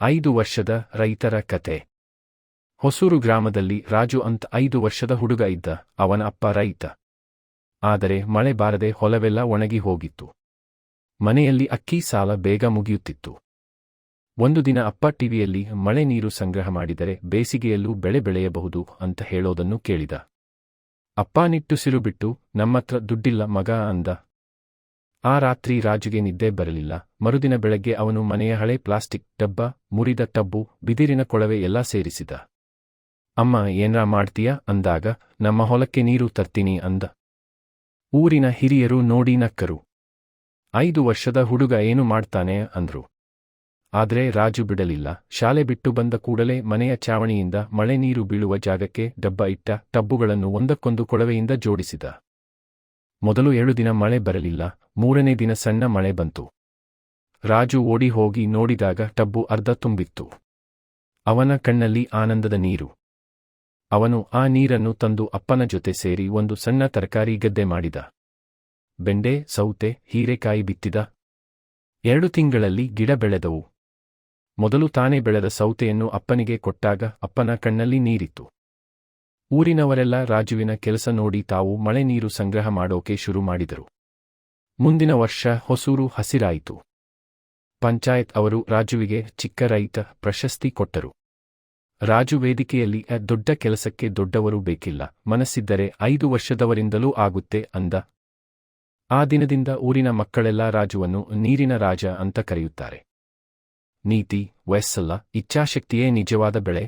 5 ವರ್ಷದ ರೈತರ ಕತೆ. ಹೊಸೂರು ಗ್ರಾಮದಲ್ಲಿ ರಾಜು ಅಂತ 5 ವರ್ಷದ ಹುಡುಗ ಇದ್ದ. ಅವನ ಅಪ್ಪ ರೈತ. ಆದರೆ ಮಳೆ ಬಾರದೆ ಹೊಲವೆಲ್ಲ ಒಣಗಿ ಹೋಗಿತ್ತು. ಮನೆಯಲ್ಲಿ ಅಕ್ಕಿ ಸಾಲ ಬೇಗ ಮುಗಿಯುತ್ತಿತ್ತು. ಒಂದು ದಿನ ಅಪ್ಪ ಟಿವಿಯಲ್ಲಿ ಮಳೆ ನೀರು ಸಂಗ್ರಹ ಮಾಡಿದರೆ ಬೇಸಿಗೆಯಲ್ಲೂ ಬೆಳೆ ಬೆಳೆಯಬಹುದು ಅಂತ ಹೇಳೋದನ್ನು ಕೇಳಿದ. ಅಪ್ಪ ನಿಟ್ಟುಸಿರು ಬಿಟ್ಟು, ನಮ್ಮತ್ರ ದುಡ್ಡಿಲ್ಲ ಮಗ ಅಂದ. ಆ ರಾತ್ರಿ ರಾಜುಗೆ ನಿದ್ದೆ ಬರಲಿಲ್ಲ. ಮರುದಿನ ಬೆಳಗ್ಗೆ ಅವನು ಮನೆಯ ಹಳೆ ಪ್ಲಾಸ್ಟಿಕ್ ಡಬ್ಬ, ಮುರಿದ ಟಬ್ಬು, ಬಿದಿರಿನ ಕೊಳವೆ ಎಲ್ಲ ಸೇರಿಸಿದ. ಅಮ್ಮ ಏನ್ರಾ ಮಾಡ್ತೀಯಾ ಅಂದಾಗ, ನಮ್ಮ ಹೊಲಕ್ಕೆ ನೀರು ತರ್ತೀನಿ ಅಂದ. ಊರಿನ ಹಿರಿಯರು ನೋಡಿ ನಕ್ಕರು. 5 ವರ್ಷದ ಹುಡುಗ ಏನು ಮಾಡ್ತಾನೆ ಅಂದ್ರು. ಆದ್ರೆ ರಾಜು ಬಿಡಲಿಲ್ಲ. ಶಾಲೆ ಬಿಟ್ಟು ಬಂದ ಕೂಡಲೇ ಮನೆಯ ಚಾವಣಿಯಿಂದ ಮಳೆ ನೀರು ಬೀಳುವ ಜಾಗಕ್ಕೆ ಡಬ್ಬ ಇಟ್ಟ ಟಬ್ಬುಗಳನ್ನು ಒಂದಕ್ಕೊಂದು ಕೊಳವೆಯಿಂದ ಜೋಡಿಸಿದ. ಮೊದಲು 2 ದಿನ ಮಳೆ ಬರಲಿಲ್ಲ. 3ನೇ ದಿನ ಸಣ್ಣ ಮಳೆ ಬಂತು. ರಾಜು ಓಡಿ ಹೋಗಿ ನೋಡಿದಾಗ ಟಬ್ಬು ಅರ್ಧ ತುಂಬಿತ್ತು. ಅವನ ಕಣ್ಣಲ್ಲಿ ಆನಂದದ ನೀರು. ಅವನು ಆ ನೀರನ್ನು ತಂದು ಅಪ್ಪನ ಜೊತೆ ಸೇರಿ ಒಂದು ಸಣ್ಣ ತರಕಾರಿ ಗದ್ದೆ ಮಾಡಿದ. ಬೆಂಡೆ, ಸೌತೆ, ಹೀರೆಕಾಯಿ ಬಿತ್ತಿದ. 2 ತಿಂಗಳಲ್ಲಿ ಗಿಡ ಬೆಳೆದವು. ಮೊದಲು ತಾನೇ ಬೆಳೆದ ಸೌತೆಯನ್ನು ಅಪ್ಪನಿಗೆ ಕೊಟ್ಟಾಗ ಅಪ್ಪನ ಕಣ್ಣಲ್ಲಿ ನೀರಿತ್ತು. ಊರಿನವರೆಲ್ಲ ರಾಜುವಿನ ಕೆಲಸ ನೋಡಿ ತಾವು ಮಳೆ ನೀರು ಸಂಗ್ರಹ ಮಾಡೋಕೆ ಶುರು ಮಾಡಿದರು. ಮುಂದಿನ ವರ್ಷ ಹೊಸೂರು ಹಸಿರಾಯಿತು. ಪಂಚಾಯತ್ ಅವರು ರಾಜುವಿಗೆ ಚಿಕ್ಕ ರೈತ ಪ್ರಶಸ್ತಿ ಕೊಟ್ಟರು. ರಾಜು ವೇದಿಕೆಯಲ್ಲಿ ದೊಡ್ಡ ಕೆಲಸಕ್ಕೆ ದೊಡ್ಡವರು ಬೇಕಿಲ್ಲ, ಮನಸ್ಸಿದ್ದರೆ 5 ವರ್ಷದವರಿಂದಲೂ ಆಗುತ್ತೆ ಅಂದ. ಆ ದಿನದಿಂದ ಊರಿನ ಮಕ್ಕಳೆಲ್ಲ ರಾಜುವನ್ನು ನೀರಿನ ರಾಜ ಅಂತ ಕರೆಯುತ್ತಾರೆ. ನೀತಿ, ವಯಸ್ಸಲ್ಲ, ಇಚ್ಛಾಶಕ್ತಿಯೇ ನಿಜವಾದ ಬೆಳೆ.